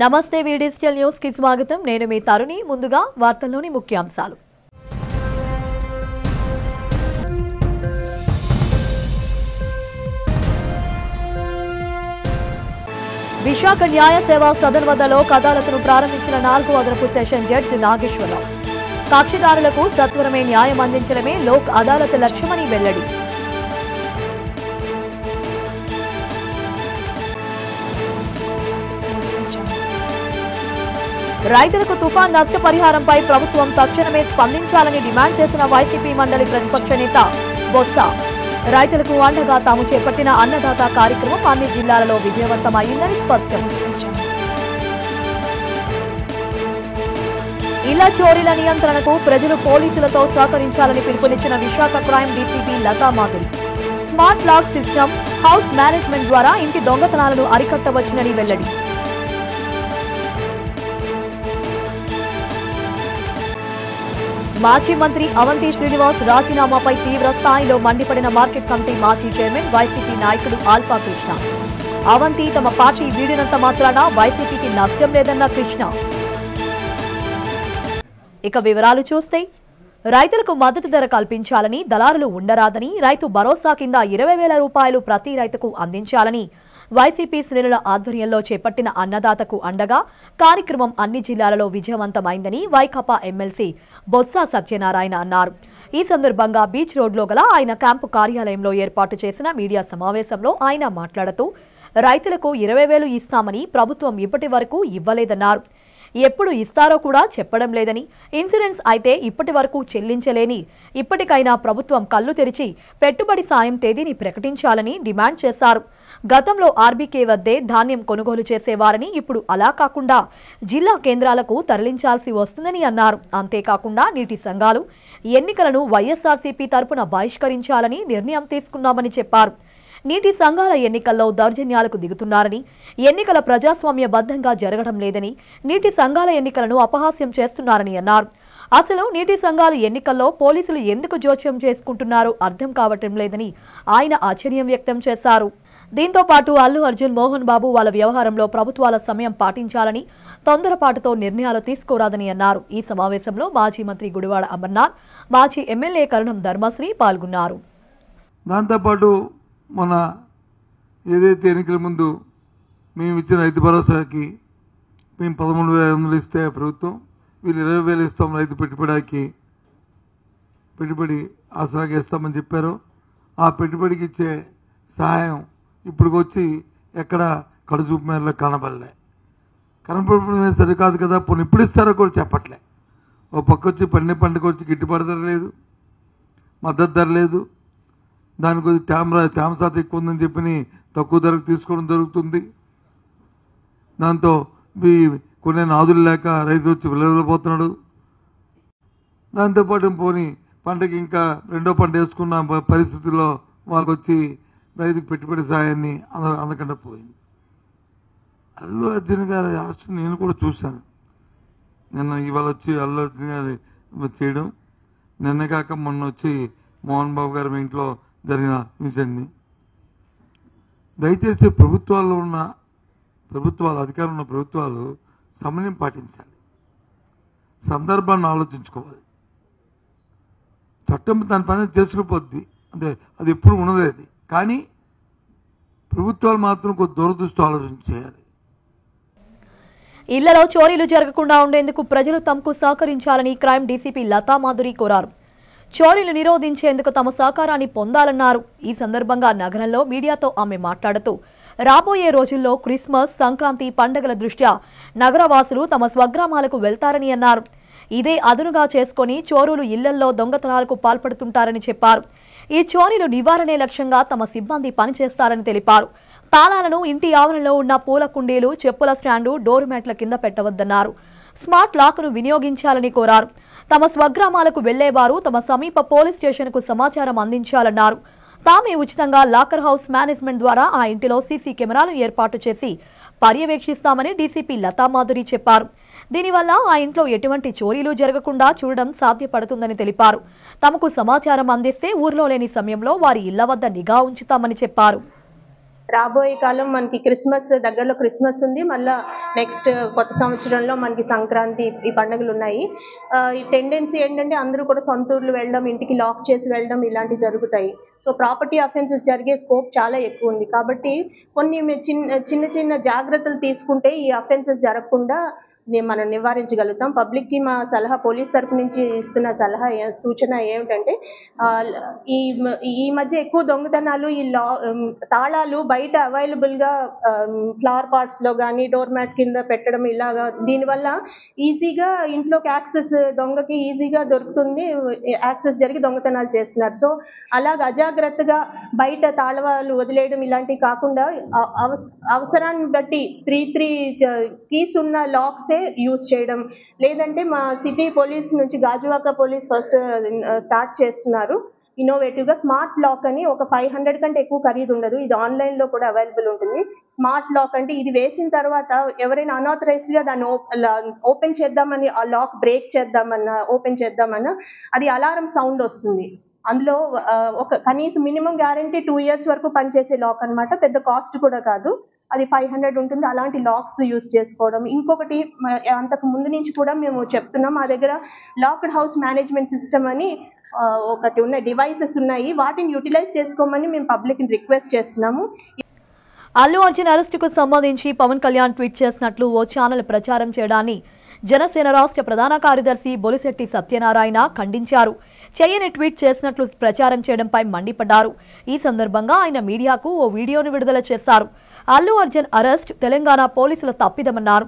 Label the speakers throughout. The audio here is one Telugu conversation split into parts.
Speaker 1: నమస్తే వి డిజిటల్ న్యూస్ కి స్వాగతం. నేను మీ తరుణి. ముందుగా వార్తల్లోని ముఖ్యాంశాలు. విశాఖ న్యాయ సేవా సదన్ వద్ద లోక్ అదాలత్ను ప్రారంభించిన 4వ అదనపు సెషన్ జడ్జి నాగేశ్వరరావు. కక్షిదారులకు సత్వరమే న్యాయం అందించడమే లోక్ అదాలత్ లక్ష్యమని వెల్లడి. రైతులకు తుఫాన్ నష్టపరిహారంపై ప్రభుత్వం తక్షణమే స్పందించాలని డిమాండ్ చేసిన వైసీపీ మండలి ప్రతిపక్ష నేత బొత్స. రైతులకు అండగా తాము చేపట్టిన అన్నదాత కార్యక్రమం అన్ని జిల్లాలలో విజయవంతమైందని స్పష్టం. ఇళ్ల చోరీల నియంత్రణకు ప్రజలు పోలీసులతో సహకరించాలని పిలుపునిచ్చిన Visakha crime DCP Latha Madhuri. Smart lock system, house management ద్వారా ఇంటి దొంగతనాలను అరికట్టవచ్చునని వెల్లడి. మాజీ మంత్రి అవంతి శ్రీనివాస్ రాజీనామాపై తీవ్ర స్థాయిలో మండిపడిన మార్కెట్ కమిటీ మాజీ చైర్మన్ వైసీపీ నాయకుడు ఆల్ఫా కృష్ణ. అవంతి తమ పార్టీ వీడినంత మాత్రాన వైసీపీకి నష్టం లేదన్న కృష్ణ. ఇక వివరాలు చూస్తే, రైతులకు మద్దతు ధర కల్పించాలని, దళారులు ఉండరాదని, రైతు భరోసా కింద 20,000 రూపాయలు ప్రతి రైతుకు అందించాలని వైసీపీ శ్రేణుల ఆధ్వర్యంలో చేపట్టిన అన్నదాతకు అండగా కార్యక్రమం అన్ని జిల్లాలలో విజయవంతమైందని వైకాపా ఎమ్మెల్సీ బొత్స సత్యనారాయణ అన్నారు. ఈ సందర్భంగా బీచ్ రోడ్లో గల ఆయన క్యాంపు కార్యాలయంలో ఏర్పాటు చేసిన మీడియా సమావేశంలో ఆయన మాట్లాడుతూ, రైతులకు 20,000 ఇస్తామని ప్రభుత్వం ఇప్పటి వరకు ఇవ్వలేదన్నారు. ఎప్పుడు ఇస్తారో కూడా చెప్పడం లేదని, ఇన్సూరెన్స్ అయితే ఇప్పటి వరకు చెల్లించలేని, ఇప్పటికైనా ప్రభుత్వం కళ్లు తెరిచి పెట్టుబడి సాయం తేదీని ప్రకటించాలని డిమాండ్ చేశారు. గతంలో ఆర్బీకే వద్దే ధాన్యం కొనుగోలు చేసేవారని ఇప్పుడు అలా కాకుండా జిల్లా కేంద్రాలకు తరలించాల్సి వస్తుందని అన్నారు. అంతేకాకుండా నీటి సంఘాలు ఎన్నికలను వైఎస్ఆర్సీపీ తరపున బహిష్కరించాలని నిర్ణయం తీసుకున్నామని చెప్పారు. నీటి సంఘాల ఎన్నికల్లో దౌర్జన్యాలకు దిగుతున్నారని, ఎన్నికల ప్రజాస్వామ్యబద్ధంగా జరగడం లేదని, నీటి సంఘాల ఎన్నికలను అపహాస్యం చేస్తున్నారని అన్నారు. అసలు నీటి సంఘాల ఎన్నికల్లో పోలీసులు ఎందుకు జోక్యం చేసుకుంటున్నారో అర్థం కావటం లేదని ఆయన ఆశ్చర్యం వ్యక్తం చేశారు. దీంతో పాటు అల్లు అర్జున్, మోహన్ బాబు వాళ్ళ వ్యవహారంలో ప్రభుత్వాల సమయం పాటించాలని, తొందరపాటుతో నిర్ణయాలు తీసుకోరాదని అన్నారు. ఈ సమావేశంలో మాజీ మంత్రి గుడివాడ అమర్నాథ్, మాజీ ఎమ్మెల్యే కరణం ధర్మశ్రీ పాల్గొన్నారు.
Speaker 2: దాంతోపాటు మన ఏదైతే ఎన్నికల ముందు మేము ఇచ్చిన రైతు భరోసాకి మేము 13,500 ఇస్తే ప్రభుత్వం, వీళ్ళు 20,000 ఇస్తాం రైతు పెట్టుబడి ఆసరాగా ఇస్తామని చెప్పారు. ఆ పెట్టుబడికి ఇచ్చే సహాయం ఇప్పుడు వచ్చి ఎక్కడ కడుచూపు మేరలో కనబడలే. కనపడమే సరికాదు కదా, పోనీ ఇప్పుడు ఇస్తారో కూడా చెప్పట్లే. ఓ పక్క వచ్చి పంటకు వచ్చి గిట్టుబాటు ధర లేదు, మద్దతు ధర లేదు, దానికి వచ్చి తేమ శాతం ఎక్కువ ఉందని చెప్పి తక్కువ ధరకు తీసుకోవడం జరుగుతుంది. దాంతో కొన్ని నాదులు లేక రైతు వచ్చి విలువపోతున్నాడు. దాంతోపాటు పోనీ పంటకి ఇంకా రెండో పంట వేసుకున్న పరిస్థితుల్లో వాళ్ళకి వచ్చి రైతుకు పెట్టుబడి సాయాన్ని అందకుండా పోయింది. అల్లు అర్జున్ గారి అరెస్ట్ నేను కూడా చూశాను. ఇవాళ వచ్చి అల్లు అర్జున్ గారి చేయడం, నిన్న కాక మొన్న వచ్చి మోహన్ బాబు గారి ఇంట్లో జరిగిన ఇన్సిడెంట్ని. దయచేసి అధికారంలో ఉన్న ప్రభుత్వాలు సమన్వయం పాటించాలి, సందర్భాన్ని ఆలోచించుకోవాలి. చట్టం దాని పని చేసుకుపోద్ది, అంటే అది ఎప్పుడు ఉన్నది. కానీ ప్రభుత్వాలు మాత్రం కొద్ది దూరదృష్టి ఆలోచన చేయాలి.
Speaker 1: ఇళ్లలో చోరీలు జరగకుండా ఉండేందుకు ప్రజలు తమకు సహకరించాలని క్రైమ్ డీసీపీ లతా మాధురి కోరారు. చోరీలు నిరోధించేందుకు తమ సహకారాన్ని పొందాలన్నారు. ఈ సందర్భంగా నగరంలో మీడియాతో ఆమె మాట్లాడుతూ, రాబోయే రోజుల్లో క్రిస్మస్, సంక్రాంతి పండుగల దృష్ట్యా నగరవాసులు తమ స్వగ్రామాలకు వెళ్తారని అన్నారు. ఇదే అదునుగా చేసుకుని చోరులు ఇళ్లల్లో దొంగతనాలకు పాల్పడుతుంటారని చెప్పారు. ఈ చోరీలు నివారణే లక్ష్యంగా తమ సిబ్బంది పనిచేస్తారని తెలిపారు. తాళాలను ఇంటి ఆవరణలో ఉన్న పూల కుండీలు, చెప్పుల స్టాండు, డోర్ మ్యాట్ల కింద పెట్టవద్దన్నారు. స్మార్ట్ లాక్ను వినియోగించాలని కోరారు. తమ స్వగ్రామాలకు వెళ్లేవారు తమ సమీప పోలీస్ స్టేషన్కు సమాచారం అందించాలన్నారు. తామే ఉచితంగా లాకర్ హౌస్ మేనేజ్మెంట్ ద్వారా ఆ ఇంటిలో సీసీ కెమెరాలు ఏర్పాటు చేసి పర్యవేక్షిస్తామని డీసీపీ లతా మాధురి చెప్పారు. దీనివల్ల ఆ ఇంట్లో ఎటువంటి చోరీలు జరగకుండా చూడడం సాధ్యపడుతుందని తెలిపారు. తమకు సమాచారం అందిస్తే ఊర్లో లేని సమయంలో వారి ఇళ్ల వద్ద నిఘా ఉంచుతామని చెప్పారు.
Speaker 3: రాబోయే కాలం మనకి క్రిస్మస్ దగ్గరలో క్రిస్మస్ ఉంది, మళ్ళీ నెక్స్ట్ కొత్త సంవత్సరంలో మనకి సంక్రాంతి ఈ పండుగలు ఉన్నాయి. ఈ టెండెన్సీ ఏంటంటే అందరూ కూడా సొంత ఊర్లు వెళ్ళడం, ఇంటికి లాక్ చేసి వెళ్ళడం ఇలాంటివి జరుగుతాయి. సో ప్రాపర్టీ అఫెన్సెస్ జరిగే స్కోప్ చాలా ఎక్కువ ఉంది. కాబట్టి కొన్ని చిన్న చిన్న జాగ్రత్తలు తీసుకుంటే ఈ అఫెన్సెస్ జరగకుండా మనం నివారించగలుగుతాం. పబ్లిక్కి మా సలహా, పోలీస్ తరపు నుంచి ఇస్తున్న సలహా సూచన ఏమిటంటే ఈ మధ్య ఎక్కువ దొంగతనాలు, ఈ తాళాలు బయట అవైలబుల్గా ఫ్లవర్ పాట్స్లో కానీ డోర్ మ్యాట్ కింద పెట్టడం ఇలాగా, దీనివల్ల ఈజీగా ఇంట్లోకి యాక్సెస్, దొంగకి ఈజీగా దొరుకుతుంది, యాక్సెస్ జరిగి దొంగతనాలు చేస్తున్నారు. సో అలాగ అజాగ్రత్తగా బయట తాళాలు వదిలేయడం ఇలాంటివి కాకుండా అవసరాన్ని బట్టి 3 కీస్ ఉన్న లాక్సే యూజ్ చేయడం. లేదంటే మా సిటీ పోలీస్ నుంచి గాజువాక పోలీస్ ఫస్ట్ స్టార్ట్ చేస్తున్నారు ఇన్నోవేటివ్గా స్మార్ట్ లాక్ అని. ఒక 500 కంటే ఎక్కువ ఖరీదు ఉండదు, ఇది ఆన్లైన్లో కూడా అవైలబుల్ ఉంటుంది. స్మార్ట్ లాక్ అంటే ఇది వేసిన తర్వాత ఎవరైనా అన్ఆథరైజ్డ్గా దాన్ని ఓపెన్ చేద్దామని, ఆ లాక్ బ్రేక్ చేద్దామన్నా, ఓపెన్ చేద్దామన్నా అది అలారం సౌండ్ వస్తుంది. అందులో ఒక కనీసం మినిమం గ్యారంటీ 2 years వరకు పనిచేసే లాక్ అనమాట. పెద్ద కాస్ట్ కూడా కాదు, అది 500 ఉంటుంది. అలాంటి లాక్స్ యూజ్ చేసుకోవడం. ఇంకొకటి అంతకు ముందు నుంచి కూడా మేము చెప్తున్నాం, మా దగ్గర లాక్డ్ హౌస్ మేనేజ్మెంట్ సిస్టమ్ అని ఒకటి ఉన్న డివైసెస్ ఉన్నాయి, వాటిని యూటిలైజ్ చేసుకోమని మేము పబ్లిక్ని రిక్వెస్ట్ చేస్తున్నాము.
Speaker 1: అల్లు అర్జున్ అరెస్టుకు సంబంధించి పవన్ కళ్యాణ్ ట్వీట్ చేసినట్లు ఓ ఛానల్ ప్రచారం చేయడాన్ని జనసేన రాష్ట్ర ప్రధాన కార్యదర్శి బొలిశెట్టి సత్యనారాయణ ఖండించారు. చేయని ట్వీట్ చేసినట్లు ప్రచారం చేయడంపై మండిపడ్డారు. ఈ సందర్భంగా ఆయన మీడియాకు ఓ వీడియోను విడుదల చేశారు. అల్లు అర్జున్ అరెస్ట్ తెలంగాణ పోలీసుల తప్పిదమన్నారు.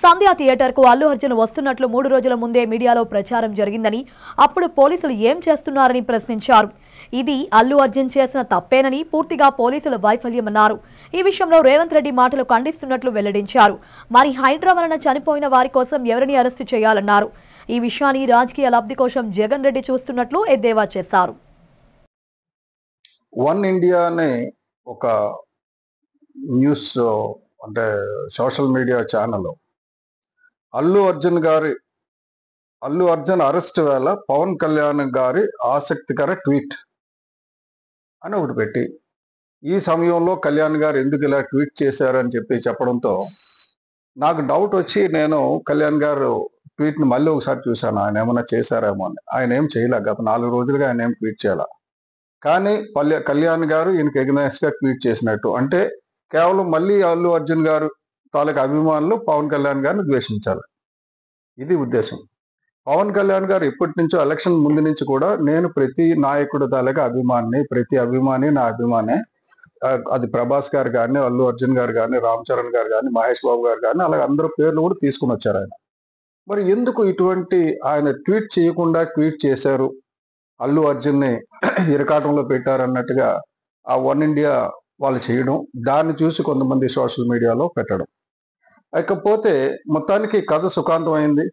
Speaker 1: సంధ్యా థియేటర్కు అల్లు అర్జున్ వస్తున్నట్లు 3 రోజుల ముందే మీడియాలో ప్రచారం జరిగిందని, అప్పుడు పోలీసులు ఏం చేస్తున్నారని ప్రశ్నించారు. ఇది అల్లు అర్జున్ చేసిన తప్పేనని, పూర్తిగా పోలీసుల వైఫల్యమన్నారు. ఈ విషయంలో రేవంత్ రెడ్డి మాటలు ఖండిస్తున్నట్లు వెల్లడించారు. మరి హైడ్రా వలన చనిపోయిన వారి కోసం ఎవరిని అరెస్టు చేయాలన్నారు. ఈ విషయాన్ని రాజకీయ లబ్ధి కోసం జగన్ రెడ్డి చూస్తున్నట్లు ఎద్దేవా చేశారు.
Speaker 4: వన్ ఇండియా అనే ఒక న్యూస్ అంటే social media channel Allu Arjun arrest వేళ పవన్ కళ్యాణ్ గారి ఆసక్తికర ట్వీట్ అని ఒకటి పెట్టి, ఈ సమయంలో కళ్యాణ్ గారు ఎందుకు ఇలా ట్వీట్ చేశారని చెప్పడంతో నాకు డౌట్ వచ్చి నేను కళ్యాణ్ గారు ట్వీట్ని మళ్ళీ ఒకసారి చూశాను, ఆయన ఏమైనా చేశారేమో అని. ఆయన ఏం చేయలే, గత 4 రోజులుగా ఆయన ఏం ట్వీట్ చేయాల. కానీ కళ్యాణ్ గారు ఈయనకి ఎగ్నెస్ట్గా ట్వీట్ చేసినట్టు అంటే కేవలం మళ్ళీ అల్లు అర్జున్ గారు తాలూకు అభిమానులు పవన్ కళ్యాణ్ గారిని ద్వేషించాలి, ఇది ఉద్దేశం. పవన్ కళ్యాణ్ గారు ఎప్పటి నుంచో ఎలక్షన్ ముందు నుంచి కూడా నేను ప్రతి నాయకుడు తాలూకా అభిమాని, ప్రతి అభిమాని నా అభిమానే, అది ప్రభాస్ గారు కానీ, అల్లు అర్జున్ గారు కానీ, రామ్ చరణ్ గారు కానీ, మహేష్ బాబు గారు కానీ, అలాగే అందరూ పేర్లు కూడా తీసుకుని వచ్చారు ఆయన. మరి ఎందుకు ఇటువంటి ఆయన ట్వీట్ చేయకుండా ట్వీట్ చేశారు, అల్లు అర్జున్ని ఇరకాటంలో పెట్టారన్నట్టుగా ఆ వన్ ఇండియా వాళ్ళు చేయడం, దాన్ని చూసి కొంతమంది సోషల్ మీడియాలో పెట్టడం. ఇకపోతే మొత్తానికి కథ సుఖాంతం అయింది.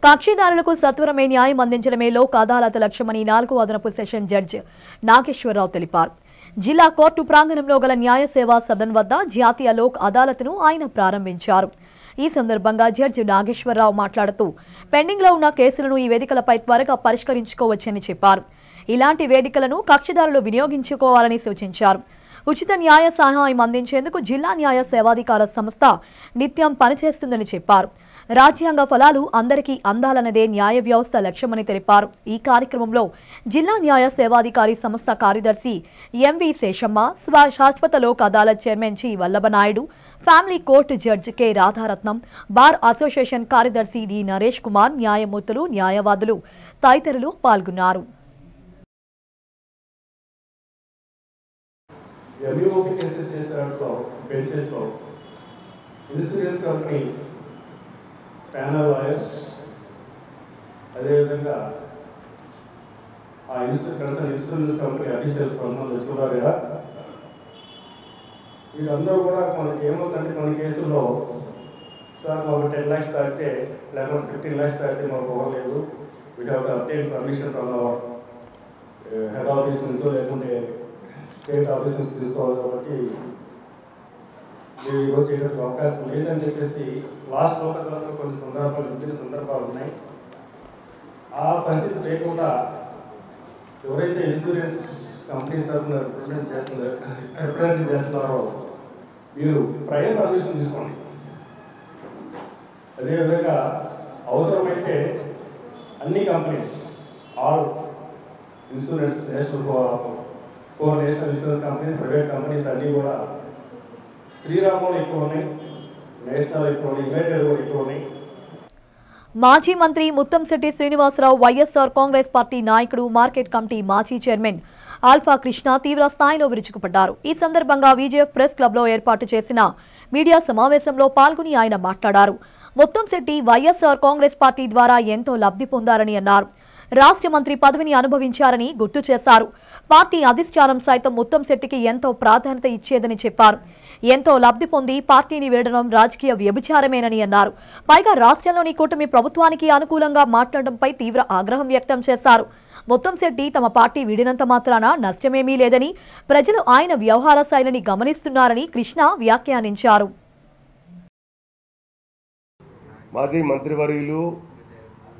Speaker 1: కక్షిదారులకు సత్వరమే న్యాయం అందించడమే లోక్ అదాలత్ లక్ష్యమని 4వ అదనపు సెషన్ జడ్జి నాగేశ్వరరావు తెలిపారు. జిల్లా కోర్టు ప్రాంగణంలో గల న్యాయ సేవా సదన్ వద్ద జాతీయ లోక్ అదాలత్ను ఆయన ప్రారంభించారు. ఈ సందర్భంగా జడ్జి నాగేశ్వరరావు మాట్లాడుతూ పెండింగ్లో ఉన్న కేసులను ఈ వేదికలపై త్వరగా పరిష్కరించుకోవచ్చని చెప్పారు. ఇలాంటి వేదికలను కక్షిదారులు వినియోగించుకోవాలని సూచించారు. ఉచిత న్యాయ సహాయం అందించేందుకు జిల్లా న్యాయ సేవాధికార సంస్థ నిత్యం పనిచేస్తుందని చెప్పారు. రాజ్యాంగ ఫలాలు అందరికీ అందాలన్నదే న్యాయ వ్యవస్థ లక్ష్యమని తెలిపారు. ఈ కార్యక్రమంలో జిల్లా న్యాయ సేవాధికారి సంస్థ కార్యదర్శి ఎంవి శేషమ్మ, శాశ్వత Lok Adalat chairman G Vallabhanaidu, family court judge K Radharatnam, bar association కార్యదర్శి డి నరేష్ కుమార్, న్యాయమూర్తులు, న్యాయవాదులు తదితరులు పాల్గొన్నారు.
Speaker 5: ప్యానల్ లాయర్స్, అదేవిధంగా ఆ ఇన్సూరెన్స్ కంపెనీ అఫీషియల్స్ కొంతమంది వచ్చున్నారు కదా, వీళ్ళందరూ కూడా మనకి ఏమవుతుందంటే మన కేసుల్లో సార్ మాకు 10 lakhs తాగితే లేకపోతే 15 lakhs తాగితే మాకు పోగలేదు, we have to obtain permission from our head office నుంచో లేకుంటే స్టేట్ ఆఫీస్ నుంచి తీసుకోవాలి, కాబట్టి మీరు చేయడానికి అవకాశం లేదని చెప్పేసి లాస్ట్ లోకల్లో కొన్ని విభిన్న సందర్భాలు ఉన్నాయి. ఆ పరిస్థితి లేకుండా ఎవరైతే ఇన్సూరెన్స్ కంపెనీస్ తరఫున రిప్రజెంట్ చేస్తున్నారో మీరు ప్రయర్ పర్మిషన్ తీసుకోండి. అదేవిధంగా అవసరమైతే అన్ని companies all insurance national 4 national insurance companies, private companies అన్నీ కూడా శ్రీరామంలో ఎక్కువ ఉన్నాయి, నేషనల్ ఎక్కువ ఉన్నాయి, యునైటెడ్ కూడా ఎక్కువ ఉన్నాయి.
Speaker 1: మాజీ మంత్రి ముత్తంశెట్టి శ్రీనివాసరావు వైఎస్ఆర్ కాంగ్రెస్ పార్టీ నాయకుడు, మార్కెట్ కమిటీ మాజీ చైర్మన్ ఆల్ఫా కృష్ణ తీవ్ర స్థాయిలో విరుచుకుపడ్డారు. ఈ సందర్భంగా విజేఎఫ్ ప్రెస్ క్లబ్లో ఏర్పాటు చేసిన మీడియా సమావేశంలో పాల్గొని ఆయన మాట్లాడారు. ముత్తంశెట్టి వైఎస్ఆర్ కాంగ్రెస్ పార్టీ ద్వారా ఎంతో లబ్ధి పొందారని అన్నారు. రాష్ట్ర మంత్రి పదవిని అనుభవించారని గుర్తు చేశారు. పార్టీ అధిష్టానం సైతం ముత్తంశెట్టికి ఎంతో ప్రాధాన్యత ఇచ్చేదని చెప్పారు. ఎంతో లబ్ధి పొంది పార్టీని వీడడం రాజకీయ వ్యభిచారమేనని అన్నారు. పైగా రాష్ట్రంలోని కూటమి ప్రభుత్వానికి అనుకూలంగా మాట్లాడడంపై తీవ్ర ఆగ్రహం వ్యక్తం చేశారు. ముత్తంశెట్టి తమ పార్టీ వీడినంత మాత్రాన నష్టమేమీ లేదని, ప్రజలు ఆయన వ్యవహార శైలిని గమనిస్తున్నారని కృష్ణ వ్యాఖ్యానించారు.
Speaker 6: మాజీ మంత్రివర్యులు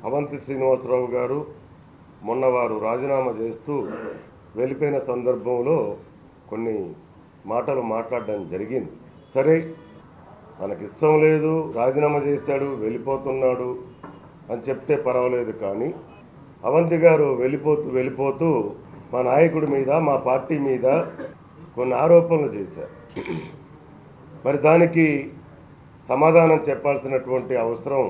Speaker 6: అవంతి శ్రీనివాసరావు గారు మొన్న వారు రాజీనామా చేస్తూ వెళ్ళిపోయిన సందర్భంలో కొన్ని మాటలు మాట్లాడడం జరిగింది. సరే, తనకిష్టం లేదు, రాజీనామా చేశాడు, వెళ్ళిపోతున్నాడు అని చెప్తే పర్వాలేదు. కానీ అవంతి గారు వెళ్ళిపోతూ మా నాయకుడి మీద, మా పార్టీ మీద కొన్ని ఆరోపణలు చేశారు. మరి దానికి సమాధానం చెప్పాల్సినటువంటి అవసరం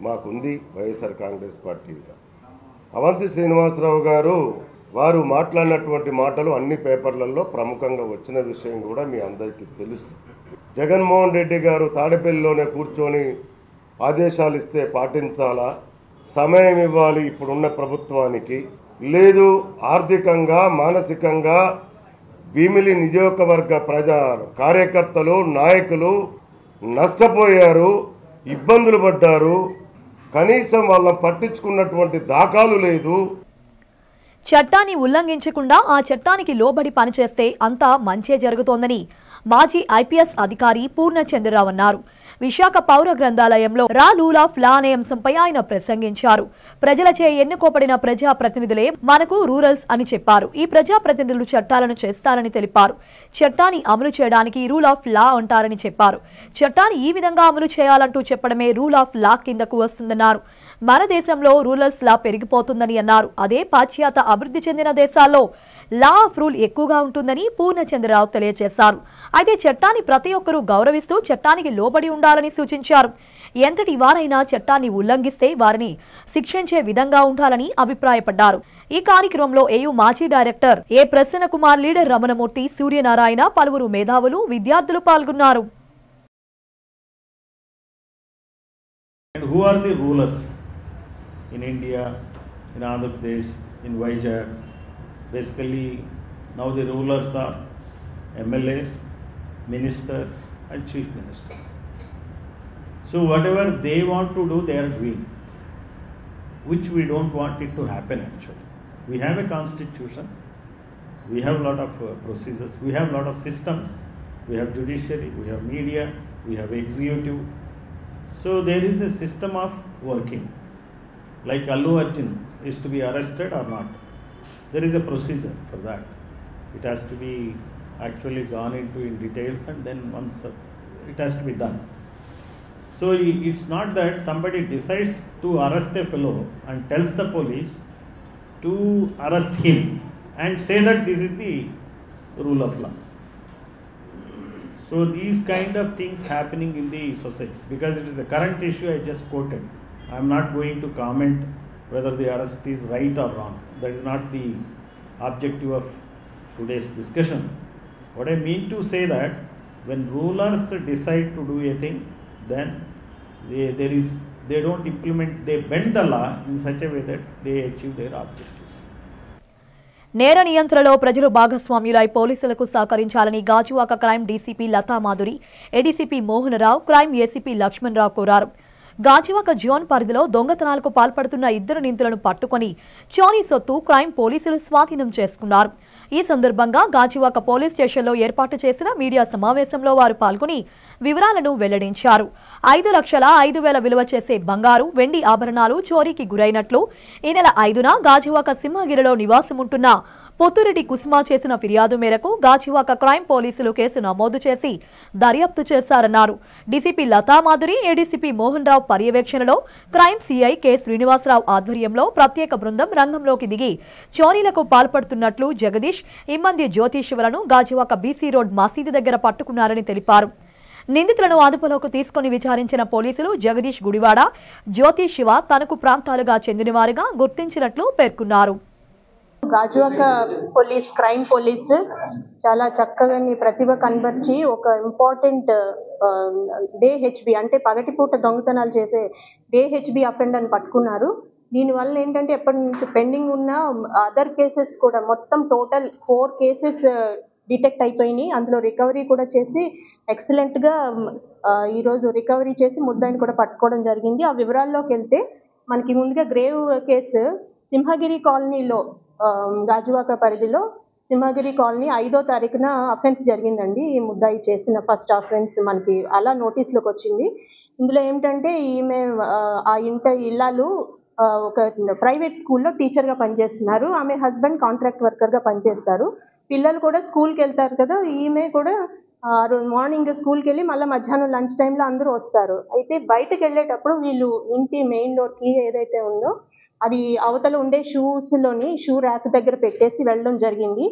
Speaker 6: మాకుంది వైఎస్ఆర్ కాంగ్రెస్ పార్టీగా. అవంతి శ్రీనివాసరావు గారు వారు మాట్లాడినటువంటి మాటలు అన్ని పేపర్లలో ప్రముఖంగా వచ్చిన విషయం కూడా మీ అందరికీ తెలుసు. జగన్మోహన్ రెడ్డి గారు తాడేపల్లిలోనే కూర్చొని ఆదేశాలు ఇస్తే పాటించాలా, సమయం ఇవ్వాలి ఇప్పుడున్న ప్రభుత్వానికి, లేదు ఆర్థికంగా మానసికంగా భీమిలి నియోజకవర్గ ప్రజా కార్యకర్తలు నాయకులు నష్టపోయారు, ఇబ్బందులు పడ్డారు, కనీసం వాళ్ళని పట్టించుకున్నటువంటి దాఖలు లేదు.
Speaker 1: చట్టాన్ని ఉల్లంఘించకుండా ఆ చట్టానికి లోబడి పనిచేస్తే అంతా మంచే జరుగుతోందని మాజీ ఐపీఎస్ అధికారి పూర్ణచంద్రరావు అన్నారు. విశాఖ పౌర గ్రంథాలయంలో రా రూల్ ఆఫ్ లా అనే అంశంపై ఆయన ప్రసంగించారు. ప్రజలచే ఎన్నుకోబడిన ప్రజాప్రతినిధులే మనకు రూరల్స్ అని చెప్పారు. ఈ ప్రజాప్రతినిధులు చట్టాలను చేస్తారని తెలిపారు. చట్టాన్ని అమలు చేయడానికి రూల్ ఆఫ్ లా అంటారని చెప్పారు. చట్టాన్ని ఈ విధంగా అమలు చేయాలంటూ చెప్పడమే రూల్ ఆఫ్ లా కిందకు వస్తుందన్నారు. మన దేశంలో రూరల్స్ లా పెరిగిపోతుందని అన్నారు. అదే పాశ్చాత్య అభివృద్ధి చెందిన దేశాల్లో లా ఆఫ్ రూల్ ఎక్కువగా ఉంటుందని పూర్ణచంద్రరావు తెలియజేశారు. అయితే చట్టాన్ని ప్రతి ఒక్కరూ గౌరవిస్తూ చట్టానికి లోబడి ఉండాలని సూచించారు. ఎంతటి వారైనా చట్టాన్ని ఉల్లంఘిస్తే వారిని శిక్షించే విధంగా ఉండాలని అభిప్రాయపడ్డారు. ఈ కార్యక్రమంలో ఏయూ మాజీ డైరెక్టర్ ఏ ప్రసన్న కుమార్, లీడర్ రమణమూర్తి, సూర్యనారాయణ, పలువురు మేధావులు, విద్యార్థులు పాల్గొన్నారు.
Speaker 5: And who are the rulers in India, in Andhra Pradesh, in Vizag? Basically, now the rulers are MLAs, ministers and chief ministers. So whatever they want to do, they are doing, which we don't want it to happen actually. We have a constitution, we have a lot of procedures, we have a lot of systems, we have judiciary, we have media, we have executive. So there is a system of working. Like Allu Arjun is to be arrested or not. There is a procedure for that. It has to be actually gone into in details, and then once it has to be done. So it's not that somebody decides to arrest a fellow and tells the police to arrest him and say that this is the rule of law. So these kind of things happening in the society, because it is the current issue I just quoted. I am not going to comment whether the arrest is right or wrong. That is not the objective of today's discussion. What I mean to say that when rulers decide to do a thing, then they don't implement, they bend the law in such a way that they achieve their objectives.
Speaker 1: నేర నియంత్రణలో ప్రజలు భాగస్వామ్యులై పోలీసులకు సహకరించాలని Gajuwaka crime DCP Latha Madhuri, ADCP Mohanarao, crime ACP Lakshmanarao కోరారు. గాజువాక జోన్ పరిధిలో దొంగతనాలకు పాల్పడుతున్న 2 నిందితులను పట్టుకుని చోరీ సొత్తు క్రైమ్ పోలీసులు స్వాధీనం చేసుకున్నారు. ఈ సందర్భంగా గాజువాక పోలీస్ స్టేషన్లో ఏర్పాటు చేసిన మీడియా సమావేశంలో వారు పాల్గొని వివరాలను వెల్లడించారు. 5,05,000 విలువ చేసే బంగారు, వెండి ఆభరణాలు చోరీకి గురైనట్లు ఈ నెల 5న గాజువాక సింహగిరిలో నివాసముంటున్న పొత్తురెడ్డి కుసుమ చేసిన ఫిర్యాదు మేరకు గాజువాక క్రైమ్ పోలీసులు కేసు నమోదు చేసి దర్యాప్తు చేశారన్నారు. డీసీపీ లతామాధురి, ఏడీసీపీ మోహన్ రావు పర్యవేక్షణలో క్రైమ్ సీఐ కె శ్రీనివాసరావు ఆధ్వర్యంలో ప్రత్యేక బృందం రంగంలోకి దిగి చోరీలకు పాల్పడుతున్నట్లు జగదీష్, ఇమ్మంది జ్యోతిషులను గాజువాక బీసీ రోడ్ మసీదు దగ్గర పట్టుకున్నారని తెలిపారు. నిందితులను అదుపులోకి తీసుకుని విచారించిన పోలీసులు జగదీష్ గుడివాడ, జ్యోతి శివ తనకు ప్రాంతాలుగా చెందినవారుగా గుర్తించినట్లు పేర్కొన్నారు.
Speaker 3: గాజువాక పోలీస్, క్రైమ్ పోలీస్ చాలా చక్కగా ప్రతిభ కనబర్చి ఒక ఇంపార్టెంట్ డేహెచ్బి అంటే పగటిపూట దొంగతనాలు చేసే డేహెచ్బి అఫెండర్ని పట్టుకున్నారు. దీనివల్ల ఏంటంటే ఎప్పటి నుంచి పెండింగ్ ఉన్న అదర్ కేసెస్ కూడా మొత్తం టోటల్ 4 కేసెస్ డిటెక్ట్ అయిపోయినాయి. అందులో రికవరీ కూడా చేసి ఎక్సలెంట్గా ఈరోజు రికవరీ చేసి ముద్దాయిని కూడా పట్టుకోవడం జరిగింది. ఆ వివరాల్లోకి వెళ్తే మనకి ముందుగా గ్రేవ్ కేసు సింహగిరి కాలనీలో, గాజువాక పరిధిలో సింహగిరి కాలనీ 5వ తారీఖున అఫెన్స్ జరిగిందండి. ఈ ముద్దాయి చేసిన ఫస్ట్ అఫెన్స్ మనకి అలా నోటీస్లోకి వచ్చింది. ఇందులో ఏమిటంటే ఈమె ఆ ఇల్లాలు ఒక ప్రైవేట్ స్కూల్లో టీచర్గా పనిచేస్తున్నారు. ఆమె హస్బెండ్ కాంట్రాక్ట్ వర్కర్గా పనిచేస్తారు. పిల్లలు కూడా స్కూల్కి వెళ్తారు కదా, ఈమె కూడా మార్నింగ్ స్కూల్కి వెళ్ళి మళ్ళీ మధ్యాహ్నం లంచ్ టైంలో అందరూ వస్తారు. అయితే బయటకు వెళ్ళేటప్పుడు వీళ్ళు ఇంటి మెయిన్ డోర్ కీ ఏదైతే ఉందో అది అవతల ఉండే షూ ర్యాక్ దగ్గర పెట్టేసి వెళ్ళడం జరిగింది.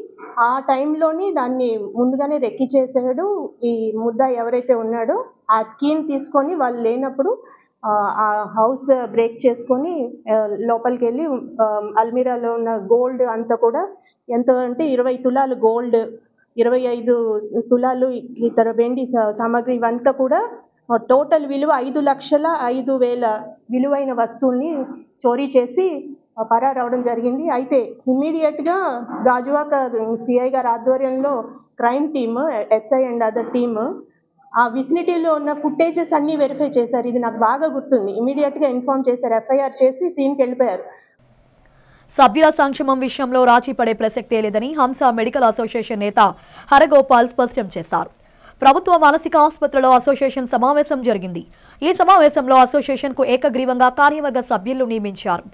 Speaker 3: ఆ టైంలోని దాన్ని ముందుగానే రెక్కి చేసాడు. ఈ ముద్దాయి ఎవరైతే ఉన్నాడో ఆ కీని తీసుకొని వాళ్ళు లేనప్పుడు ఆ హౌస్ బ్రేక్ చేసుకొని లోపలికి వెళ్ళి అల్మీరాలో ఉన్న గోల్డ్ అంతా కూడా ఎంత అంటే 20 తులాలు గోల్డ్, 25 తులాలు ఇతర వెండి సామాగ్రి ఇవంతా కూడా టోటల్ విలువ 5,05,000 విలువైన వస్తువుల్ని చోరీ చేసి పరారవడం జరిగింది. అయితే ఇమ్మీడియట్గా గాజువాక సిఐ గారి ఆధ్వర్యంలో crime team, SI and other team ఆ విసినిటీలో ఉన్న ఫుటేజెస్ అన్నీ వెరిఫై చేశారు. ఇది నాకు బాగా గుర్తుంది. ఇమ్మీడియట్గా ఇన్ఫార్మ్ చేశారు, ఎఫ్ఐఆర్ చేసి సీన్కి వెళ్ళిపోయారు.
Speaker 1: సభ్యుల సంక్షేమం విషయంలో రాజీ పడే ప్రసక్తే లేదని హంస మెడికల్ అసోసియేషన్ నేత హరగోపాల్ స్పష్టం చేశారు. ప్రభుత్వ మానసిక ఆసుపత్రిలో అసోసియేషన్ సమావేశం జరిగింది. ఈ సమావేశంలో అసోసియేషన్కు ఏకగ్రీవంగా కార్యవర్గ సభ్యులను నియమించారు.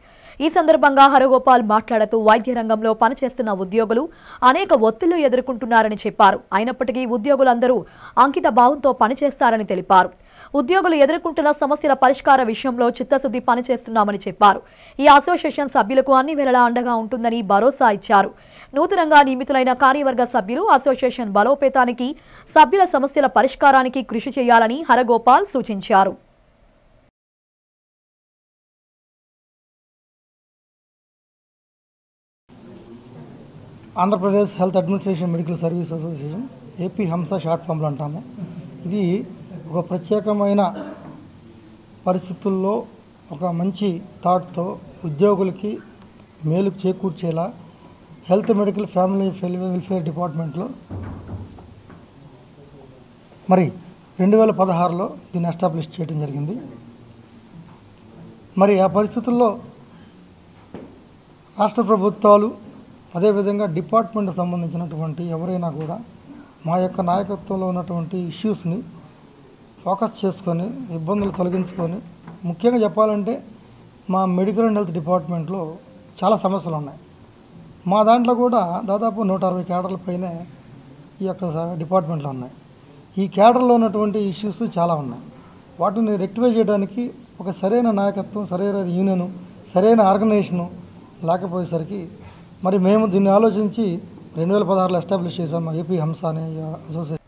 Speaker 1: ఈ సందర్భంగా హరగోపాల్ మాట్లాడుతూ వైద్య రంగంలో పనిచేస్తున్న ఉద్యోగులు అనేక ఒత్తిళ్లు ఎదుర్కొంటున్నారని చెప్పారు. అయినప్పటికీ ఉద్యోగులందరూ అంకిత భావంతో పనిచేస్తారని తెలిపారు. ఉద్యోగులు ఎదుర్కొంటున్న సమస్యల పరిష్కార విషయంలో చిత్తశుద్ది పనిచేస్తున్నామని చెప్పారు. ఈ అసోసియేషన్ సభ్యులకు అన్ని వేళలా అండగా ఉంటుందని భరోసా ఇచ్చారు. నూతనంగా నియమితులైన కార్యవర్గ సభ్యులు అసోసియేషన్ బలోపేతానికి, సభ్యుల సమస్యల పరిష్కారానికి కృషి చేయాలని హరగోపాల్ సూచించారు.
Speaker 7: Andhra Pradesh health administration medical service association, AP హంస షార్ట్ ఫామ్లో అంటాము. ఇది ఒక ప్రత్యేకమైన పరిస్థితుల్లో ఒక మంచి థాట్తో ఉద్యోగులకి మేలు చేకూర్చేలా హెల్త్ మెడికల్ ఫ్యామిలీ వెల్ఫేర్ డిపార్ట్మెంట్లో మరి 2016లో దీన్ని ఎస్టాబ్లిష్ చేయడం జరిగింది. మరి ఆ పరిస్థితుల్లో రాష్ట్ర ప్రభుత్వాలు అదేవిధంగా డిపార్ట్మెంట్కి సంబంధించినటువంటి ఎవరైనా కూడా మా యొక్క నాయకత్వంలో ఉన్నటువంటి ఇష్యూస్ని ఫోకస్ చేసుకొని ఇబ్బందులు తొలగించుకొని, ముఖ్యంగా చెప్పాలంటే మా మెడికల్ అండ్ హెల్త్ డిపార్ట్మెంట్లో చాలా సమస్యలు ఉన్నాయి. మా దాంట్లో కూడా దాదాపు 160 క్యాడర్ల పైనే ఈ యొక్క డిపార్ట్మెంట్లో ఉన్నాయి. ఈ క్యాడర్లో ఉన్నటువంటి ఇష్యూస్ చాలా ఉన్నాయి. వాటిని రెక్టిఫై చేయడానికి ఒక సరైన నాయకత్వం, సరైన యూనియను, సరైన ఆర్గనైజేషను లేకపోయేసరికి మరి మేము దీన్ని ఆలోచించి 2016లో ఎస్టాబ్లిష్ చేశాము ఏపీ హంస అనే అసోసియేషన్.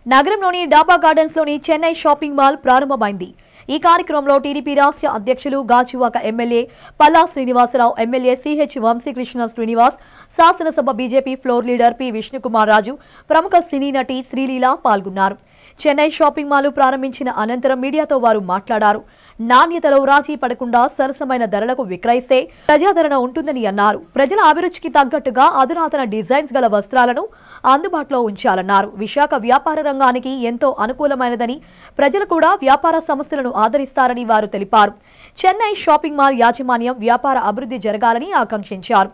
Speaker 1: నగరంలోని డాబా గార్డెన్స్లోని చెన్నై షాపింగ్ మాల్ ప్రారంభమైంది. ఈ కార్యక్రమంలో టీడీపీ రాష్ట్ర అధ్యక్షులు Gajuwaka MLA Palla Srinivasarao, MLA CH Vamsikrishna Srinivas, శాసనసభ BJP floor leader P Vishnukumar Raju, ప్రముఖ సినీ నటి శ్రీలీల పాల్గొన్నారు. చెన్నై షాపింగ్ మాల్ ప్రారంభించిన అనంతరం మీడియాతో వారు మాట్లాడారు. నాణ్యతలో రాజీ పడకుండా సరసమైన ధరలకు విక్రయిస్తే ప్రజాదరణ ఉంటుందని అన్నారు. ప్రజల అభిరుచికి తగ్గట్టుగా అధునాతన డిజైన్స్ గల వస్త్రాలను అందుబాటులో ఉంచాలన్నారు. విశాఖ వ్యాపార రంగానికి ఎంతో అనుకూలమైనదని, ప్రజలు కూడా వ్యాపార సంస్థలను ఆదరిస్తారని వారు తెలిపారు. చెన్నై షాపింగ్ మాల్ యాజమాన్యం వ్యాపార అభివృద్ధి జరగాలని ఆకాంక్షించారు.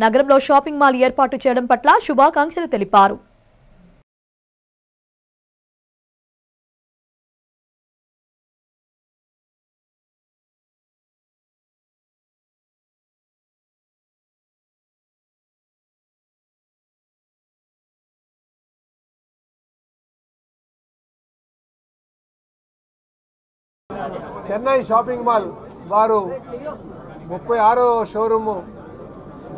Speaker 1: నగరంలో షాపింగ్ మాల్ ఏర్పాటు చేయడం పట్ల శుభాకాంక్షలు తెలిపారు.
Speaker 8: చెన్నై షాపింగ్ మాల్ వారు 36వ షోరూము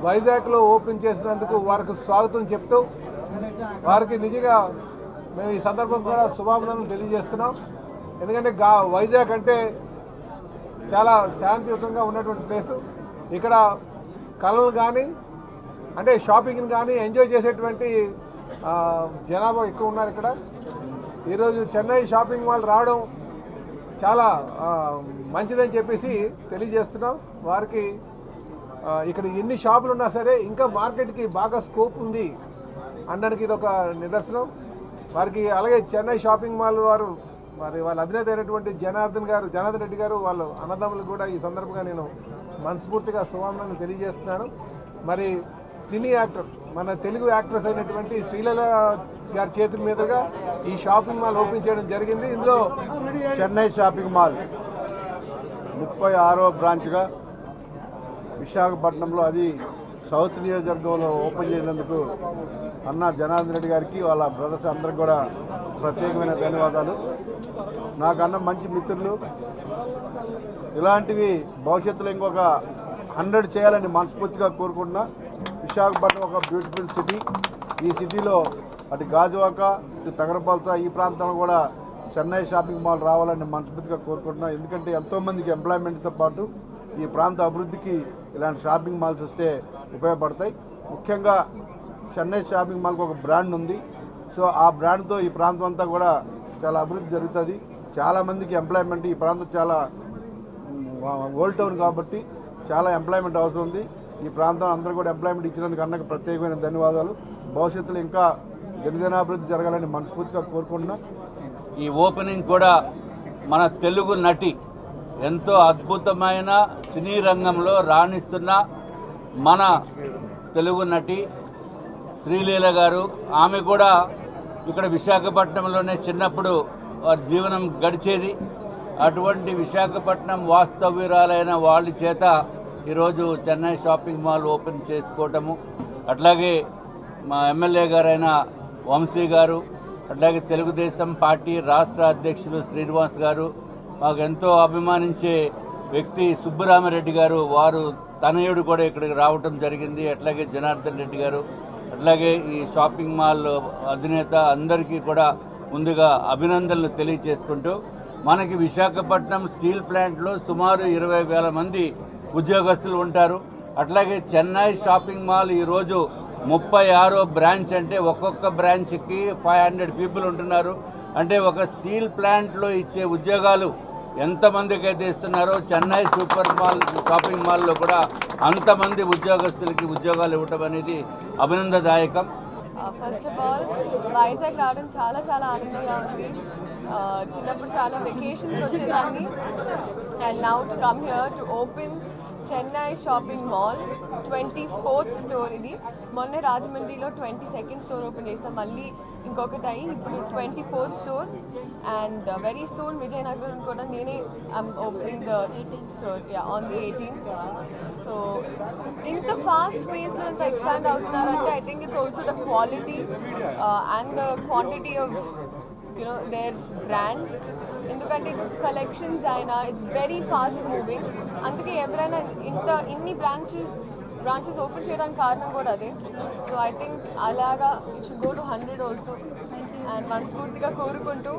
Speaker 8: వైజాగ్లో ఓపెన్ చేసినందుకు వారికి స్వాగతం చెప్తూ వారికి నిజంగా మేము ఈ సందర్భం కూడా శుభాభినందనలు తెలియజేస్తున్నాం. ఎందుకంటే వైజాగ్ అంటే చాలా శాంతియుతంగా ఉన్నటువంటి ప్లేసు. ఇక్కడ కళలు కానీ అంటే షాపింగ్ని కానీ ఎంజాయ్ చేసేటువంటి జనాభా ఎక్కువ ఉన్నారు. ఇక్కడ ఈరోజు చెన్నై షాపింగ్ మాల్ రావడం చాలా మంచిదని చెప్పేసి తెలియజేస్తున్నాం. వారికి ఇక్కడ ఎన్ని షాపులు ఉన్నా సరే ఇంకా మార్కెట్కి బాగా స్కోప్ ఉంది అనడానికి ఇది ఒక నిదర్శనం. వారికి అలాగే చెన్నై షాపింగ్ మాల్ వారు వాళ్ళ అధినేత అయినటువంటి జనార్దన్ రెడ్డి గారు వాళ్ళ అన్నదమ్ములు కూడా ఈ సందర్భంగా నేను మనస్ఫూర్తిగా శుభాకాంక్షలు తెలియజేస్తున్నాను. మరి సినీ యాక్టర్ మన తెలుగు యాక్ట్రెస్ అయినటువంటి శ్రీలీల గారి చేతుల మీదుగా ఈ షాపింగ్ మాల్ ఓపెన్ చేయడం జరిగింది. ఇందులో
Speaker 9: చెన్నై షాపింగ్ మాల్ 36వ బ్రాంచ్గా విశాఖపట్నంలో అది సౌత్ నియోజకవర్గంలో ఓపెన్ చేసినందుకు అన్న జనార్దన్ రెడ్డి గారికి వాళ్ళ బ్రదర్స్ అందరికి కూడా ప్రత్యేకమైన ధన్యవాదాలు. నాకన్నా మంచి మిత్రులు, ఇలాంటివి భవిష్యత్తులో ఇంకొక 100 చేయాలని మనస్ఫూర్తిగా కోరుకుంటున్నా. విశాఖపట్నం ఒక బ్యూటిఫుల్ సిటీ. ఈ సిటీలో అటు గాజువాక ఇటు తగరపాల్స ఈ ప్రాంతంలో కూడా చెన్నై షాపింగ్ మాల్ రావాలని మనస్ఫూర్తిగా కోరుకుంటున్నా. ఎందుకంటే ఎంతోమందికి ఎంప్లాయ్మెంట్తో పాటు ఈ ప్రాంత అభివృద్ధికి ఇలాంటి షాపింగ్ మాల్స్ వస్తే ఉపయోగపడతాయి. ముఖ్యంగా చెన్నై షాపింగ్ మాల్కి ఒక బ్రాండ్ ఉంది. సో ఆ బ్రాండ్తో ఈ ప్రాంతం అంతా కూడా చాలా అభివృద్ధి జరుగుతుంది. చాలామందికి ఎంప్లాయ్మెంట్, ఈ ప్రాంతం చాలా ఓల్డ్ టౌన్ కాబట్టి చాలా ఎంప్లాయ్మెంట్ అవసరం ఉంది. ఈ ప్రాంతం అందరూ కూడా ఎంప్లాయ్మెంట్ ఇచ్చినందుకు అన్నకు ప్రత్యేకమైన ధన్యవాదాలు. భవిష్యత్తులో ఇంకా దినదినాభివృద్ధి జరగాలని మనస్ఫూర్తిగా కోరుకుంటున్నా.
Speaker 10: ఈ ఓపెనింగ్ కూడా మన తెలుగు నటి, ఎంతో అద్భుతమైన సినీ రంగంలో రాణిస్తున్న మన తెలుగు నటి శ్రీలీల గారు. ఆమె కూడా ఇక్కడ విశాఖపట్నంలోనే చిన్నప్పుడు వారి జీవనం గడిచేది. అటువంటి విశాఖపట్నం వాస్తవ్యురాలైన వాళ్ళ చేత ఈరోజు చెన్నై షాపింగ్ మాల్ ఓపెన్ చేసుకోవటము, అట్లాగే మా ఎమ్మెల్యే గారైన వంశీ గారు, అట్లాగే తెలుగుదేశం పార్టీ రాష్ట్ర అధ్యక్షులు శ్రీనివాస్ గారు, మాకు ఎంతో అభిమానించే వ్యక్తి సుబ్బరామిరెడ్డి గారు, వారు తనయుడు కూడా ఇక్కడికి రావటం జరిగింది. అట్లాగే జనార్దన్ రెడ్డి గారు, అట్లాగే ఈ షాపింగ్ మాల్ అధినేత అందరికీ కూడా ముందుగా అభినందనలు తెలియజేసుకుంటూ, మనకి విశాఖపట్నం స్టీల్ ప్లాంట్లో సుమారు 20,000 మంది ఉద్యోగస్తులు ఉంటారు. అట్లాగే చెన్నై షాపింగ్ మాల్ ఈరోజు 36వ బ్రాంచ్, అంటే ఒక్కొక్క బ్రాంచ్కి 500 పీపుల్ ఉంటున్నారు. అంటే ఒక స్టీల్ ప్లాంట్లో ఇచ్చే ఉద్యోగాలు ఎంతమందికి అయితే ఇస్తున్నారో చెన్నై షాపింగ్ మాల్లో కూడా అంతమంది ఉద్యోగస్తులకి ఉద్యోగాలు ఇవ్వటం అనేది అభినందనదాయకం.
Speaker 11: ఫస్ట్ ఆఫ్ ఆల్ వైజాగ్ రావడం చాలా చాలా ఆనందంగా ఉంది. చిన్నప్పుడు చాలా వెకేషన్స్ వచ్చేదాన్ని. And now to come here to open Chennai shopping mall 24th store. ఇది మొన్నే రాజమండ్రిలో 22nd స్టోర్ ఓపెన్ చేస్తాం. మళ్ళీ ఇంకొకటి అయ్యి ఇప్పుడు 24th store. And very soon Vizianagaram కూడా నేనే opening the 18th store on the 18th. So ఇంత ఫాస్ట్ పేస్లో ఇంత ఎక్స్పాండ్ అవుతున్నారంటే I think it's also the quality and the quantity of their brand. ఎందుకంటే కలెక్షన్స్ అయినా ఇట్స్ వెరీ ఫాస్ట్ మూవింగ్. అందుకే ఎవరైనా ఇన్ని బ్రాంచెస్ ఓపెన్ చేయడానికి కారణం కూడా అదే. సో ఐ థింక్ అలాగా it should go to 100 also. And మనస్ఫూర్తిగా కోరుకుంటూ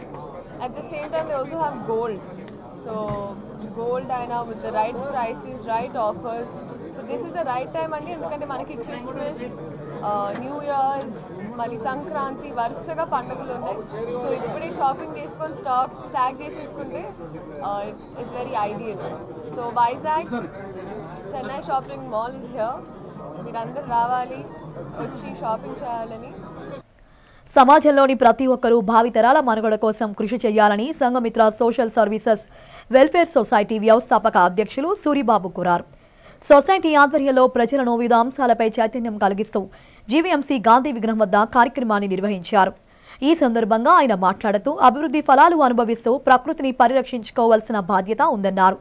Speaker 11: at the same time they also have gold. So gold అయినా with the right prices, right offers. So this is the right time అండి. ఎందుకంటే మనకి క్రిస్మస్, న్యూ ఇయర్స్, మళ్ళీ సంక్రాంతి వరుసగా పండుగలు ఉన్నాయి. సో ఇప్పుడే షాపింగ్ చేసుకొని స్టాక్ చేసేసుకుంటే it's very ideal. So Vizag Chennai shopping mall is here. So మీరందరూ రావాలి, వచ్చి షాపింగ్ చేయాలని.
Speaker 1: సమాజంలోని ప్రతి ఒక్కరూ భావితరాల మనుగడ కోసం కృషి చేయాలని Sanghamitra social services welfare society వ్యవస్థాపక అధ్యక్షులు సూరిబాబు కోరారు. సొసైటీ ఆధ్వర్యంలో ప్రజలను వివిధ అంశాలపై చైతన్యం కలిగిస్తూ జీవీఎంసీ గాంధీ విగ్రహం వద్ద కార్యక్రమాన్ని నిర్వహించారు. ఈ సందర్భంగా ఆయన మాట్లాడుతూ అభివృద్ధి ఫలాలు అనుభవిస్తూ ప్రకృతిని పరిరక్షించుకోవాల్సిన బాధ్యత ఉందన్నారు.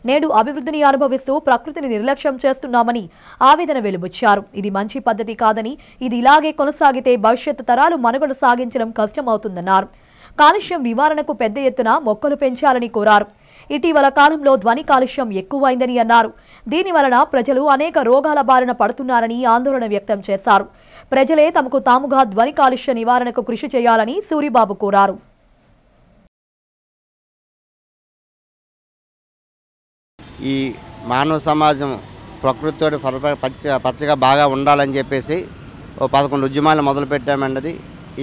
Speaker 1: నేడు అభివృద్ధిని అనుభవిస్తూ ప్రకృతిని నిర్లక్ష్యం చేస్తున్నామని ఆవేదన వెలుబుచ్చారు. ఇది మంచి పద్ధతి కాదని, ఇది ఇలాగే కొనసాగితే భవిష్యత్తు తరాలు మనుగడ సాగించడం కష్టమవుతుందన్నారు. కాలుష్యం నివారణకు పెద్ద ఎత్తున మొక్కలు పెంచాలని కోరారు. ఇటీవల కాలంలో ధ్వని కాలుష్యం ఎక్కువైందని అన్నారు. దీని వలన ప్రజలు అనేక రోగాల బారిన పడుతున్నారని ఆందోళన వ్యక్తం చేశారు. ప్రజలే తమకు తాముగా ధ్వని కాలుష్య నివారణకు కృషి చేయాలని సూరిబాబు కోరారు.
Speaker 12: ఈ మానవ సమాజం ప్రకృతితో పచ్చగా బాగా ఉండాలని చెప్పేసి 11 ఉద్యమాలు మొదలుపెట్టామండి.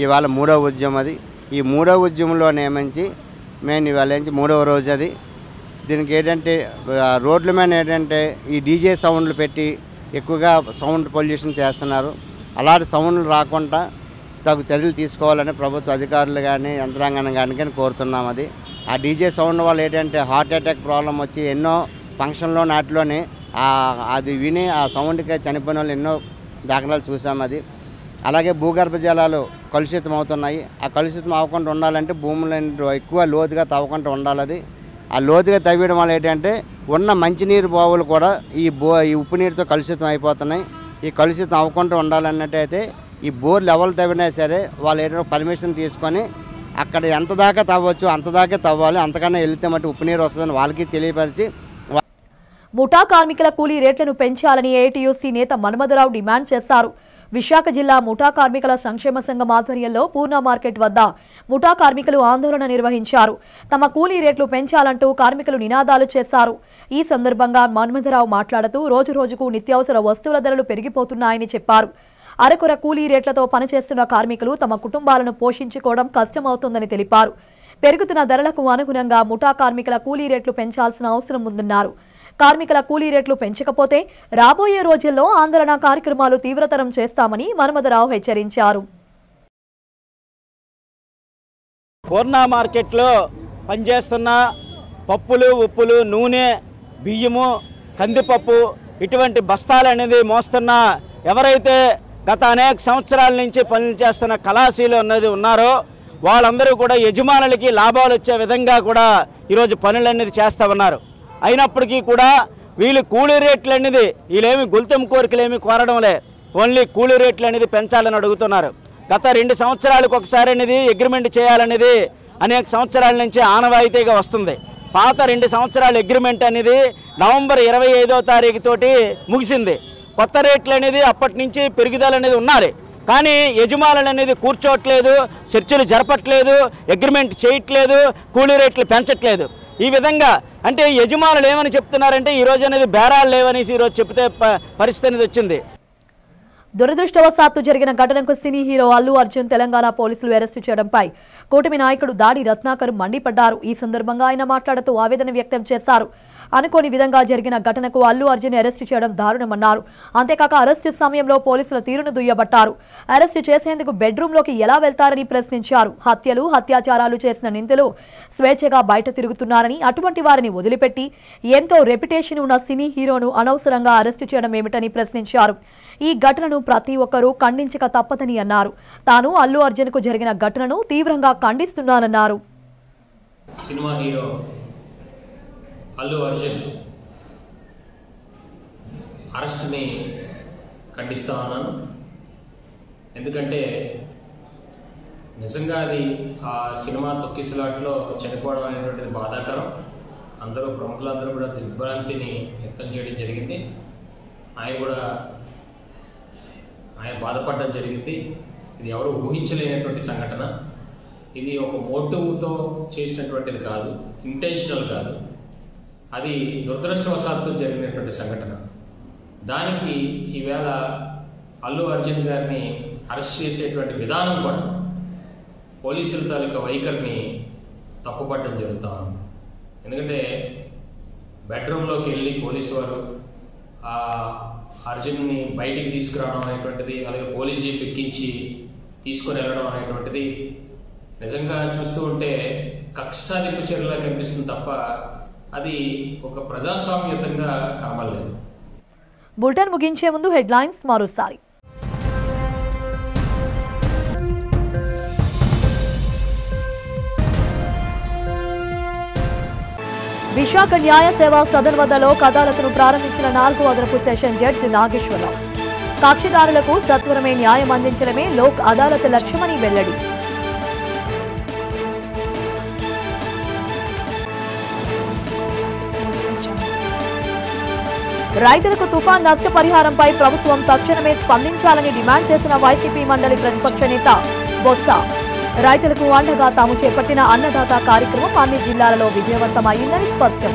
Speaker 12: ఇవాళ 3వ ఉద్యమం అది. ఈ 3వ ఉద్యమంలో నియమించి మేము ఇవాళ నుంచి 3వ రోజు అది. దీనికి ఏంటంటే రోడ్ల మీద ఏంటంటే ఈ డీజే సౌండ్లు పెట్టి ఎక్కువగా సౌండ్ పొల్యూషన్ చేస్తున్నారు. అలాంటి సౌండ్లు రాకుండా తగు చర్యలు తీసుకోవాలని ప్రభుత్వ అధికారులు కానీ యంత్రాంగాన్ని కానీ కోరుతున్నాం. అది ఆ డీజే సౌండ్ వల్ల ఏంటంటే హార్ట్ అటాక్ ప్రాబ్లం వచ్చి ఎన్నో ఫంక్షన్లో నాటిలోనే అది విని ఆ సౌండ్కి చనిపోయిన వాళ్ళు ఎన్నో దాఖలాలు చూసాం. అది అలాగే భూగర్భ జలాలు కలుషితం అవుతున్నాయి. ఆ కలుషితం అవ్వకుండా ఉండాలంటే భూములు ఎక్కువ లోతుగా తవ్వకుండా ఉండాలి. అది ఆ లోతుగా తవ్వడం వల్ల ఏంటంటే ఉన్న మంచినీరు బావులు కూడా ఈ ఉప్పు నీరుతో కలుషితం అయిపోతున్నాయి. ఈ కలుషితం అవ్వకుండా ఉండాలన్నట్టయితే ఈ బోర్లు ఎవరు తవ్వినా సరే వాళ్ళు ఏంటంటే పర్మిషన్ తీసుకొని అక్కడ ఎంత దాకా తవ్వచ్చు అంత దాకా తవ్వాలి. అంతకన్నా వెళితే మట్టి ఉప్పు నీరు వస్తుందని వాళ్ళకి తెలియపరిచి
Speaker 1: ముఠా కార్మికుల కూలీ రేట్లను పెంచాలని ఏఐటీయూసీ నేత మన్మథరావు డిమాండ్ చేశారు. విశాఖ జిల్లా ముఠా కార్మికుల సంక్షేమ సంఘం ఆధ్వర్యంలో పూర్ణ మార్కెట్ వద్ద ముఠా కార్మికులు ఆందోళన నిర్వహించారు. తమ కూలీ రేట్లు పెంచాలంటూ కార్మికులు నినాదాలు చేశారు. ఈ సందర్భంగా మన్మథరావు మాట్లాడుతూ రోజురోజుకు నిత్యావసర వస్తువుల ధరలు పెరిగిపోతున్నాయని చెప్పారు. అరకొర కూలీ రేట్లతో పనిచేస్తున్న కార్మికులు తమ కుటుంబాలను పోషించుకోవడం కష్టమవుతోందని తెలిపారు. పెరుగుతున్న ధరలకు అనుగుణంగా ముఠా కార్మికుల కూలీ రేట్లు పెంచాల్సిన అవసరం ఉందన్నారు. కార్మికుల కూలీ రేట్లు పెంచకపోతే రాబోయే రోజుల్లో ఆందోళన కార్యక్రమాలు తీవ్రతరం చేస్తామని మన్మథరావు హెచ్చరించారు.
Speaker 13: పూర్ణ మార్కెట్లో పనిచేస్తున్న పప్పులు, ఉప్పులు, నూనె, బియ్యము, కందిపప్పు ఇటువంటి బస్తాలు అనేది మోస్తున్న ఎవరైతే గత అనేక సంవత్సరాల నుంచి పనులు చేస్తున్న కళాశీలు అన్నది ఉన్నారో వాళ్ళందరూ కూడా యజమానులకి లాభాలు వచ్చే విధంగా కూడా ఈరోజు పనులు అనేది చేస్తూ ఉన్నారు. అయినప్పటికీ కూడా వీళ్ళు కూలీ రేట్లు అనేది వీళ్ళేమి గుల్తం కోరికలు ఏమి కోరడంలే, ఓన్లీ కూలీ రేట్లు అనేది పెంచాలని అడుగుతున్నారు. గత 2 సంవత్సరాలకు ఒకసారి అనేది అగ్రిమెంట్ చేయాలనేది అనేక సంవత్సరాల నుంచి ఆనవాయితీగా వస్తుంది. పాత 2 సంవత్సరాల అగ్రిమెంట్ అనేది నవంబర్ 25వ తారీఖు తోటి ముగిసింది. కొత్త రేట్లు అనేది అప్పటి నుంచి పెరుగుదల అనేది ఉన్నారు. కానీ యజమానులు అనేది కూర్చోవట్లేదు, చర్చలు జరపట్లేదు, అగ్రిమెంట్ చేయట్లేదు, కూలీ రేట్లు పెంచట్లేదు. ఈ విధంగా అంటే యజమానులు ఏమని చెప్తున్నారంటే ఈరోజు అనేది బేరాలు లేవనేసి ఈరోజు చెప్తే పరిస్థితి అనేది వచ్చింది.
Speaker 1: దురదృష్టవశాత్తు జరిగిన ఘటనకు సినీ హీరో అల్లు అర్జున్ తెలంగాణ పోలీసులు అరెస్టు చేయడంపై కూటమి నాయకుడు దాడి రత్నాకర్ మండిపడ్డారు. ఈ సందర్భంగా ఆయన మాట్లాడుతూ ఆవేదన వ్యక్తం చేశారు. అనుకోని విధంగా జరిగిన ఘటనకు అల్లు అర్జున్ అరెస్టు చేయడం దారుణమన్నారు. అంతేకాక అరెస్టు సమయంలో పోలీసుల తీరును దుయ్యబట్టారు. అరెస్టు చేసేందుకు బెడ్రూమ్లోకి ఎలా వెళ్తారని ప్రశ్నించారు. హత్యలు, అత్యాచారాలు చేసిన నిందితులు స్వేచ్ఛగా బయట తిరుగుతున్నారని, అటువంటి వారిని వదిలిపెట్టి ఎంతో రెప్యుటేషన్ ఉన్న సినీ హీరోను అనవసరంగా అరెస్టు చేయడం ఏమిటని ప్రశ్నించారు. ఈ ఘటనను ప్రతి ఒక్కరూ ఖండించక తప్పదని అన్నారు. తాను అల్లు అర్జున్కు జరిగిన ఘటనను తీవ్రంగా ఖండిస్తున్నానన్నారు.
Speaker 14: సినిమా హీరో అల్లు అర్జున్ అరెస్ట్ని ఖండిస్తా ఉన్నాను. ఎందుకంటే నిజంగా అది ఆ సినిమా తొక్కిసలాట్లో చనిపోవడం అనేటువంటిది బాధాకరం. ప్రముఖులందరూ కూడా దిగ్భ్రాంతిని వ్యక్తం చేయడం జరిగింది. ఆయన బాధపడడం జరిగింది. ఇది ఎవరు ఊహించలేనటువంటి సంఘటన. ఇది ఒక మోటివ్తో చేసినటువంటిది కాదు, ఇంటెన్షనల్ కాదు. అది దురదృష్టవశాత్తు జరిగినటువంటి సంఘటన. దానికి ఈవేళ అల్లు అర్జున్ గారిని అరెస్ట్ చేసేటువంటి విధానం కూడా పోలీసుల తాలూకా వైఖరిని తప్పుపట్టడం జరుగుతూ ఉంది. ఎందుకంటే బెడ్రూమ్లోకి వెళ్ళి పోలీసు వారు అర్జున్ని బయటికి తీసుకురావడం అనేటువంటిది, అలాగే పోలీస్ జీప్ ఎక్కించి తీసుకొని వెళ్ళడం అనేటువంటిది నిజంగా చూస్తూ ఉంటే కక్షాదింపు చర్యలా కనిపిస్తుంది తప్ప అది ఒక ప్రజాస్వామ్యతంగా కనబడలేదు.
Speaker 1: బులెటిన్ ముగించే ముందు హెడ్లైన్స్ మరోసారి. విశాఖ న్యాయ సేవా సదన్ వద్ద లోక్ అదాలత్ను ప్రారంభించిన 4వ అదనపు సెషన్ జడ్జి నాగేశ్వరరావు. కక్షిదారులకు సత్వరమే న్యాయం అందించడమే లోక్ అదాలత్ లక్ష్యమని వెల్లడి. రైతులకు తుఫాన్ నష్టపరిహారంపై ప్రభుత్వం తక్షణమే స్పందించాలని డిమాండ్ చేసిన వైసీపీ మండలి ప్రతిపక్ష నేత బొత్స. రైతులకు అండగా తాము చేపట్టిన అన్నదాత కార్యక్రమం అన్ని జిల్లాలలో విజయవంతమైందని స్పష్టం.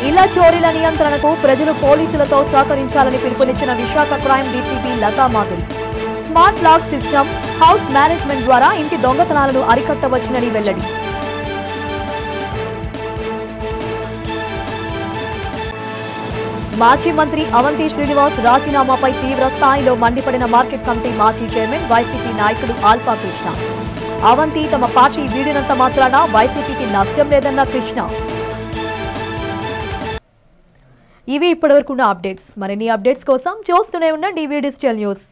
Speaker 1: ఇళ్ల చోరీల నియంత్రణకు ప్రజలు పోలీసులతో సహకరించాలని పిలుపునిచ్చిన Visakha crime DCP Latha Madhuri. Smart lock system, house management ద్వారా ఇంటి దొంగతనాలను అరికట్టవచ్చునని వెల్లడి. మాజీ మంత్రి అవంతి శ్రీనివాస్ రాజీనామాపై తీవ్ర స్థాయిలో మండిపడిన మార్కెట్ కమిటీ మాజీ చైర్మన్ వైసీపీ నాయకుడు ఆల్ఫా కృష్ణ. అవంతి తమ పార్టీ వీడినంత మాత్రాన వైసీపీకి నష్టం లేదన్న కృష్ణ. ఇవి ఇప్పటివరకున్న అప్డేట్స్. మరిన్ని అప్డేట్స్ కోసం చూస్తూనే ఉండండి డిజిటల్ న్యూస్.